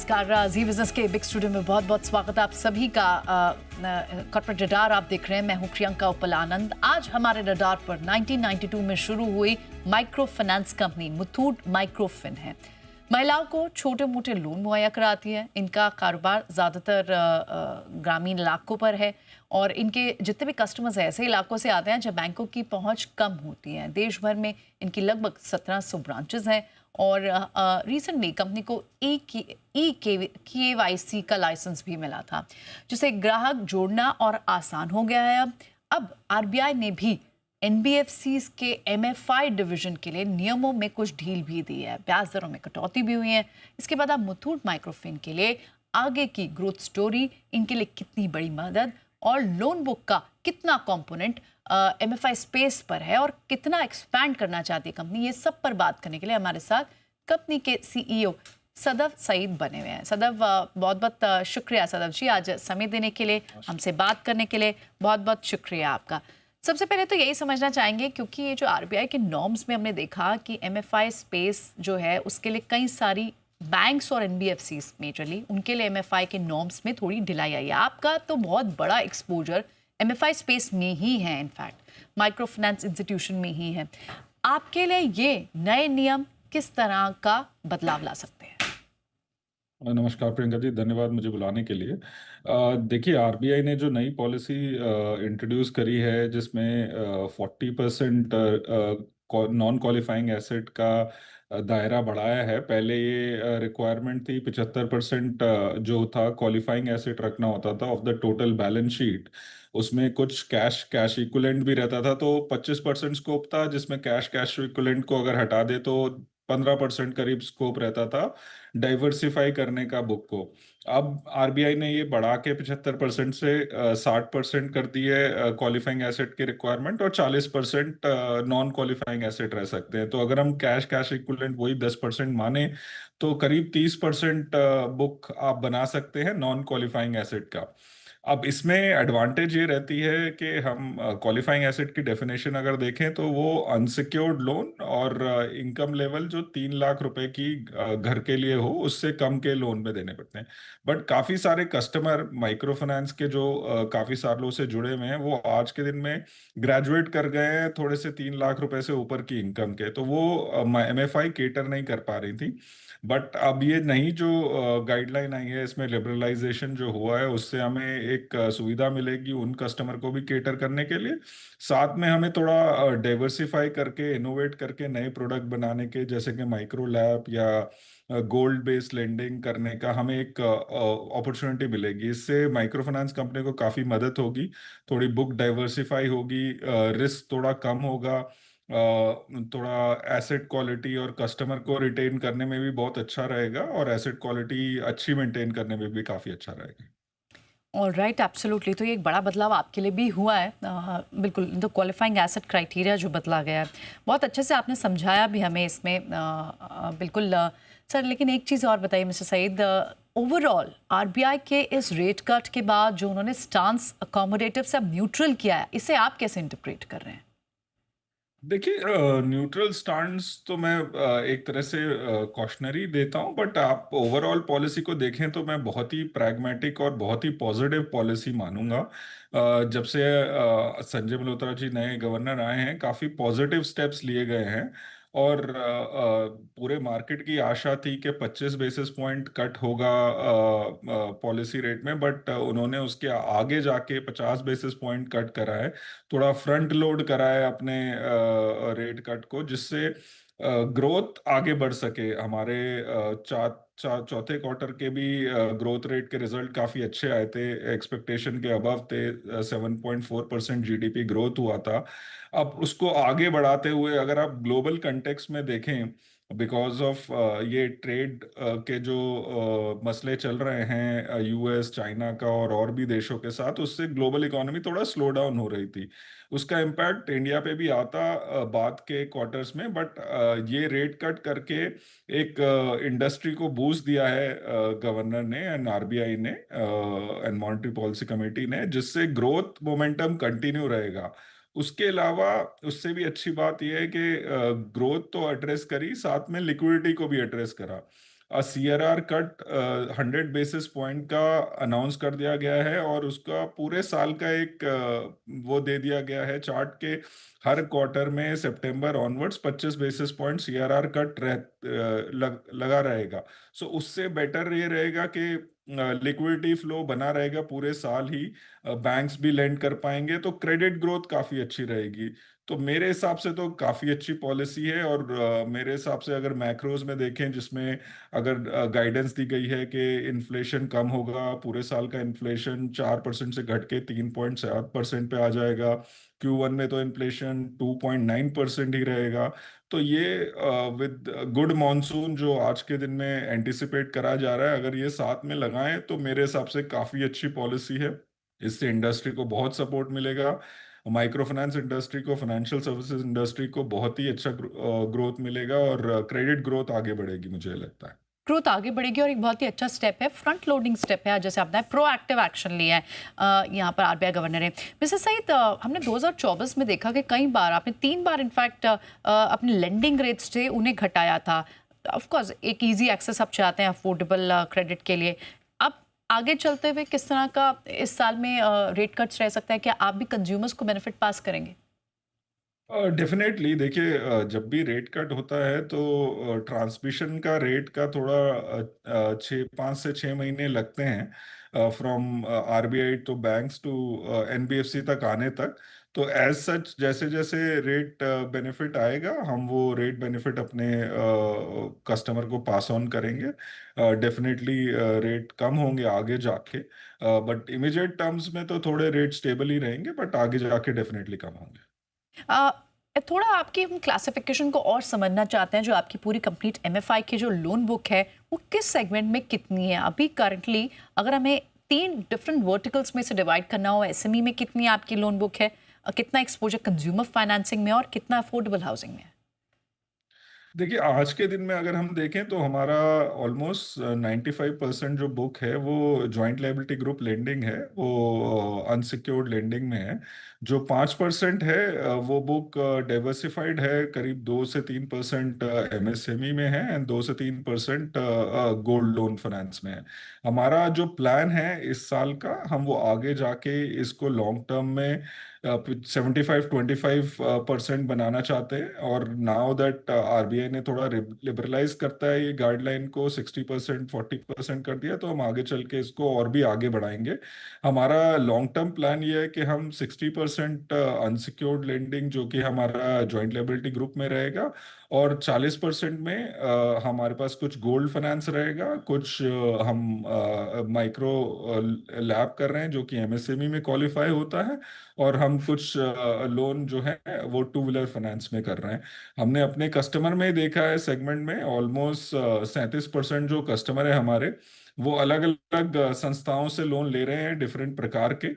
नमस्कार जी बिजनेस के big studio में बहुत बहुत स्वागत है आप सभी का। कॉर्पोरेट रडार आप देख रहे हैं, मैं हूं प्रियंका उपल आनंद। आज हमारे रडार पर 1992 में शुरू हुई micro finance company Muthoot Microfin है। महिलाओं को छोटे मोटे लोन मुहैया कराती है। इनका कारोबार ज़्यादातर ग्रामीण इलाकों पर है और इनके जितने भी कस्टमर्स हैं ऐसे इलाकों से आते हैं जब बैंकों की पहुंच कम होती है। देश भर में इनकी लगभग 1700 ब्रांचेस हैं और रिसेंटली कंपनी को KYC का लाइसेंस भी मिला था, जिससे ग्राहक जोड़ना और आसान हो गया है। अब RBI ने भी NBFCs के MFI डिवीजन के लिए नियमों में कुछ ढील भी दी है, ब्याज दरों में कटौती भी हुई है। इसके बाद अब मुथूट माइक्रोफिन के लिए आगे की ग्रोथ स्टोरी, इनके लिए कितनी बड़ी मदद और लोन बुक का कितना कंपोनेंट MFI स्पेस पर है और कितना एक्सपैंड करना चाहती है कंपनी, ये सब पर बात करने के लिए हमारे साथ कंपनी के CEO सदव सईद बने हुए हैं। सदव, बहुत बहुत शुक्रिया सदव जी, आज समय देने के लिए, हमसे बात करने के लिए बहुत बहुत शुक्रिया आपका। सबसे पहले तो यही समझना चाहेंगे, क्योंकि ये जो RBI के नॉर्म्स में हमने देखा कि MFI स्पेस जो है उसके लिए कई सारी बैंक्स और NBFCs मेजरली उनके लिए MFI के नॉर्म्स में थोड़ी ढिलाई आई है। आपका तो बहुत बड़ा एक्सपोजर MFI स्पेस में ही है, इनफैक्ट माइक्रो फाइनेंस इंस्टीट्यूशन में ही है। आपके लिए ये नए नियम किस तरह का बदलाव ला सकते हैं? नमस्कार प्रियंका जी, धन्यवाद मुझे बुलाने के लिए। देखिए, आरबीआई ने जो नई पॉलिसी इंट्रोड्यूस करी है जिसमें 40% नॉन क्वालिफाइंग एसेट का दायरा बढ़ाया है। पहले ये रिक्वायरमेंट थी 75% जो था क्वालिफाइंग एसेट रखना होता था of the total balance sheet. उसमें कुछ कैश इक्विवेलेंट भी रहता था, तो 25% स्कोप था जिसमें कैश इक्विवेलेंट को अगर हटा दे तो 15% करीब स्कोप रहता था डाइवर्सिफाई करने का बुक को। अब आरबीआई ने ये बढ़ा के 75% से 60% कर दी है क्वालिफाइंग एसेट की रिक्वायरमेंट, और 40% नॉन क्वालिफाइंग एसेट रह सकते हैं। तो अगर हम कैश इक्विवेलेंट वही 10% माने तो करीब 30% बुक आप बना सकते हैं नॉन क्वालिफाइंग एसेट का। अब इसमें एडवांटेज ये रहती है कि हम क्वालिफाइंग एसेट की डेफिनेशन अगर देखें तो वो अनसिक्योर्ड लोन और इनकम लेवल जो 3 लाख रुपए की घर के लिए हो उससे कम के लोन में देने पड़ते हैं। बट काफी सारे कस्टमर माइक्रो फाइनेंस के जो काफी सालों से जुड़े हुए हैं वो आज के दिन में ग्रेजुएट कर गए हैं थोड़े से 3 लाख रुपए से ऊपर की इनकम के, तो वो MFI केटर नहीं कर पा रही थी। बट अब ये नई जो गाइडलाइन आई है, इसमें लिबरलाइजेशन जो हुआ है उससे हमें एक सुविधा मिलेगी उन कस्टमर को भी केटर करने के लिए। साथ में हमें थोड़ा डाइवर्सिफाई करके इनोवेट करके नए प्रोडक्ट बनाने के, जैसे कि माइक्रो लैब या गोल्ड बेस्ड लेंडिंग करने का हमें एक अपॉर्चुनिटी मिलेगी। इससे माइक्रो फाइनेंस कंपनी को काफ़ी मदद होगी, थोड़ी बुक डाइवर्सिफाई होगी, रिस्क थोड़ा कम होगा, थोड़ा एसेट क्वालिटी और कस्टमर को रिटेन करने में भी बहुत अच्छा रहेगा, और एसेट क्वालिटी अच्छी मेंटेन करने में भी काफ़ी अच्छा रहेगा। All right, absolutely. तो ये एक बड़ा बदलाव आपके लिए भी हुआ है। बिल्कुल, तो क्वालिफाइंग एसेट क्राइटेरिया जो बदला गया है, बहुत अच्छे से आपने समझाया भी हमें इसमें। बिल्कुल सर, लेकिन एक चीज़ और बताइए मिस्टर सईद, ओवरऑल RBI के इस रेट कट के बाद जो उन्होंने स्टांस अकोमोडेटिव से न्यूट्रल किया है, इसे आप कैसे इंटरप्रेट कर रहे हैं? देखिए, न्यूट्रल स्टांस तो मैं एक तरह से कॉशनरी देता हूं, बट आप ओवरऑल पॉलिसी को देखें तो मैं बहुत ही प्रैग्मेटिक और बहुत ही पॉजिटिव पॉलिसी मानूंगा। जब से संजय मल्होत्रा जी नए गवर्नर आए हैं, काफ़ी पॉजिटिव स्टेप्स लिए गए हैं। और पूरे मार्केट की आशा थी कि 25 बेसिस पॉइंट कट होगा पॉलिसी रेट में, बट उन्होंने उसके आगे जाके 50 बेसिस पॉइंट कट करा है। थोड़ा फ्रंट लोड करा है अपने रेट कट को, जिससे ग्रोथ आगे बढ़ सके। हमारे चौथे क्वार्टर के भी ग्रोथ रेट के रिजल्ट काफी अच्छे आए थे, एक्सपेक्टेशन के अबव थे। 7.4% जीडीपी ग्रोथ हुआ था। अब उसको आगे बढ़ाते हुए अगर आप ग्लोबल कंटेक्स्ट में देखें, बिकॉज ऑफ ये ट्रेड के जो मसले चल रहे हैं यूएस चाइना का और भी देशों के साथ, उससे ग्लोबल इकोनॉमी थोड़ा स्लो डाउन हो रही थी। उसका इम्पैक्ट इंडिया पे भी आता बाद के क्वार्टर्स में, बट ये रेट कट करके एक इंडस्ट्री को बूस्ट दिया है गवर्नर ने एंड आरबीआई ने एंड मॉनेटरी पॉलिसी कमेटी ने, जिससे ग्रोथ मोमेंटम कंटिन्यू रहेगा। उसके अलावा उससे भी अच्छी बात यह है कि ग्रोथ तो एड्रेस करी, साथ में लिक्विडिटी को भी एड्रेस करा। सीआरआर कट 100 बेसिस पॉइंट का अनाउंस कर दिया गया है, और उसका पूरे साल का एक वो दे दिया गया है चार्ट के हर क्वार्टर में सितंबर onwards 25 basis point CRR cut लगा रहेगा। सो उससे बेटर ये रहेगा कि लिक्विडिटी फ्लो बना रहेगा पूरे साल ही, बैंक्स भी लेंड कर पाएंगे, तो क्रेडिट ग्रोथ काफी अच्छी रहेगी। तो मेरे हिसाब से तो काफी अच्छी पॉलिसी है। और मेरे हिसाब से अगर मैक्रोज में देखें, जिसमें अगर गाइडेंस दी गई है कि इन्फ्लेशन कम होगा, पूरे साल का इन्फ्लेशन 4% से घट के 3.7% पे आ जाएगा, Q1 में तो इन्फ्लेशन 2.9% ही रहेगा। तो ये विद गुड मॉनसून जो आज के दिन में एंटिसिपेट करा जा रहा है, अगर ये साथ में लगाएं तो मेरे हिसाब से काफी अच्छी पॉलिसी है। इससे इंडस्ट्री को बहुत सपोर्ट मिलेगा, माइक्रो फाइनेंस इंडस्ट्री को, फाइनेंशियल सर्विसेज इंडस्ट्री को बहुत ही अच्छा ग्रोथ मिलेगा, और क्रेडिट ग्रोथ आगे बढ़ेगी, मुझे लगता है। ग्रोथ आगे बढ़ेगी और एक बहुत ही अच्छा स्टेप है, फ्रंट लोडिंग स्टेप है, जैसे आपने प्रोएक्टिव एक्शन लिया है। यहाँ पर आरबीआई गवर्नर है मिस्टर सईद, हमने 2024 में देखा कि कई बार, आपने 3 बार इनफैक्ट अपने लेंडिंग रेट्स थे उन्हें घटाया था। ऑफ कोर्स एक इजी एक्सेस आप चाहते हैं अफोर्डेबल क्रेडिट के लिए। अब आगे चलते हुए किस तरह का इस साल में रेट कट्स रह सकता है? क्या आप भी कंज्यूमर्स को बेनिफिट पास करेंगे? डेफिनेटली देखिए, जब भी रेट कट होता है तो ट्रांसमिशन का रेट का थोड़ा 5 से 6 महीने लगते हैं, from RBI to banks to NBFC तक आने तक। तो एज सच जैसे जैसे रेट बेनिफिट आएगा, हम वो रेट बेनिफिट अपने कस्टमर को पास ऑन करेंगे। डेफिनेटली रेट कम होंगे आगे जाके, बट इमीडिएट टर्म्स में तो थोड़े रेट स्टेबल ही रहेंगे, बट आगे जाके डेफिनेटली कम होंगे। अ, थोड़ा आपकी हम क्लासिफिकेशन को और समझना चाहते हैं। जो आपकी पूरी कंप्लीट एमएफआई की जो लोन बुक है, वो किस सेगमेंट में कितनी है अभी करंटली? अगर हमें 3 डिफरेंट वर्टिकल्स में से डिवाइड करना हो, एसएमई में कितनी आपकी लोन बुक है, कितना एक्सपोजर कंज्यूमर फाइनेंसिंग में, और कितना अफोर्डेबल हाउसिंग में है? देखिए, आज के दिन में अगर हम देखें तो हमारा ऑलमोस्ट 95% जो बुक है वो जॉइंट लायबिलिटी ग्रुप लेंडिंग है, वो अनसिक्योर्ड लेंडिंग में है। जो 5% है वो बुक डाइवर्सिफाइड है, करीब 2 से 3% एमएसएमई में है, एंड 2 से 3% गोल्ड लोन फाइनेंस में है। हमारा जो प्लान है इस साल का, हम वो आगे जाके इसको लॉन्ग टर्म में 75-25% बनाना चाहते हैं। और नाउ दैट आरबीआई ने थोड़ा लिबरलाइज करता है ये गाइडलाइन को, 60% 40% कर दिया, तो हम आगे चल के इसको और भी आगे बढ़ाएंगे। हमारा लॉन्ग टर्म प्लान ये है कि हम 60% अनसिक्योर्ड लेंडिंग, जो कि हमारा जॉइंट लायबिलिटी ग्रुप में रहेगा, और 40% में हमारे पास कुछ गोल्ड फाइनेंस रहेगा, कुछ हम माइक्रो लैब कर रहे हैं जो कि एमएसएमई में क्वालिफाई होता है, और हम कुछ लोन जो है वो टू व्हीलर फाइनेंस में कर रहे हैं। हमने अपने कस्टमर में देखा है, सेगमेंट में ऑलमोस्ट 37% जो कस्टमर है हमारे, वो अलग अलग संस्थाओं से लोन ले रहे हैं, डिफरेंट प्रकार के।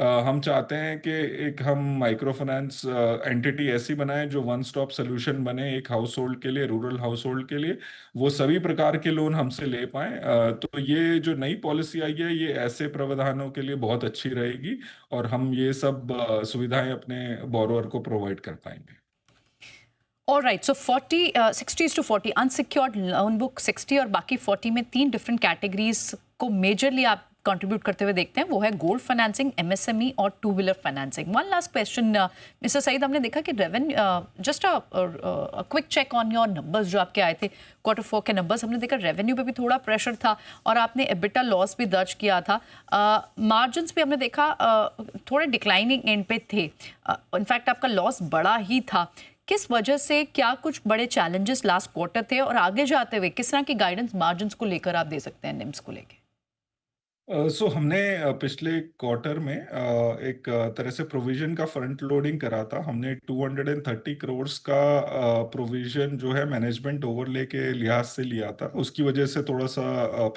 हम चाहते हैं कि एक हम माइक्रो फाइनेंस एंटिटी ऐसी बनाएं जो वन स्टॉप सोल्यूशन बने एक हाउस होल्ड के लिए, रूरल हाउस होल्ड के लिए, वो सभी प्रकार के लोन हमसे ले पाएं। तो ये जो नई पॉलिसी आई है, ये ऐसे प्रावधानों के लिए बहुत अच्छी रहेगी, और हम ये सब सुविधाएं अपने बोरोअर को प्रोवाइड कर पाएंगे। All right, so 60:40 unsecured loan book 60 और बाकी 40 में 3 डिफरेंट कैटेगरीज को मेजरली आप कंट्रीब्यूट करते हुए देखते हैं। वो है गोल्ड फाइनेंसिंग, एमएसएमई और two wheeler financing. One last question mister Saeed, हमने देखा कि revenue, just quick check on your numbers जो आपके आए थे Q4 के नंबर्स, हमने देखा रेवेन्यू पे भी थोड़ा प्रेशर था और आपने एबिटा लॉस भी दर्ज किया था। मार्जिन्स भी हमने देखा थोड़े डिक्लाइनिंग एंड पे थे, इनफैक्ट आपका लॉस बड़ा ही था। किस वजह से, क्या कुछ बड़े चैलेंजेस लास्ट क्वार्टर थे, और आगे जाते हुए किस तरह की गाइडेंस मार्जिन्स को लेकर आप दे सकते हैं, निम्स को लेकर? हमने पिछले क्वार्टर में एक तरह से प्रोविजन का फ्रंट लोडिंग करा था। हमने 230 करोड़ का प्रोविजन जो है मैनेजमेंट ओवरले के लिहाज से लिया था, उसकी वजह से थोड़ा सा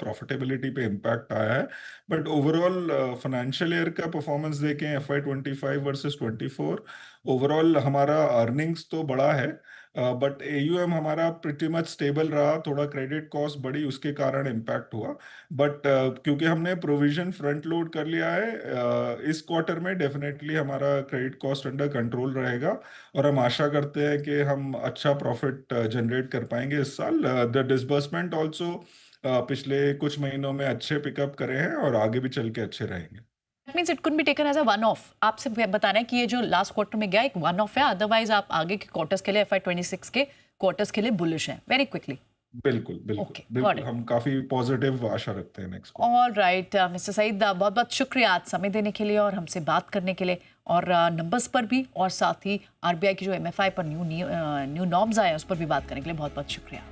प्रॉफिटेबिलिटी पे इम्पैक्ट आया है। बट ओवरऑल फाइनेंशियल ईयर का परफॉर्मेंस देखें, FY 25 वर्सेस 24, ओवरऑल हमारा अर्निंग्स तो बढ़ा है, बट एयूएम हमारा प्रिटी मच स्टेबल रहा। थोड़ा क्रेडिट कॉस्ट बढ़ी, उसके कारण इम्पैक्ट हुआ। बट क्योंकि हमने प्रोविजन फ्रंट लोड कर लिया है, इस क्वार्टर में डेफिनेटली हमारा क्रेडिट कॉस्ट अंडर कंट्रोल रहेगा, और हम आशा करते हैं कि हम अच्छा प्रॉफिट जनरेट कर पाएंगे इस साल। द डिसबर्समेंट ऑल्सो पिछले कुछ महीनों में अच्छे पिकअप करे हैं और आगे भी चल के अच्छे रहेंगे। That means it could be taken as a one off. आपसे बताना है कि ये जो लास्ट क्वार्टर में गया एक वन ऑफ है, अदरवाइज आप आगे के क्वार्टर्स के लिए FY26 के क्वार्टर्स के लिए बुलिश हैं। Very quickly. बिल्कुल बिल्कुल ओके, गॉट बिल्कुल, इट। हम काफी पॉजिटिव आशा रखते हैं नेक्स्ट को। ऑल राइट मिस्टर सईद, बहुत बहुत शुक्रिया आज समय देने के लिए और हमसे बात करने के लिए, और नंबर्स पर भी, और साथ ही आरबीआई की जो MFI पर न्यू नॉर्म्स आए हैं उस पर भी बात करने के लिए बहुत बहुत शुक्रिया।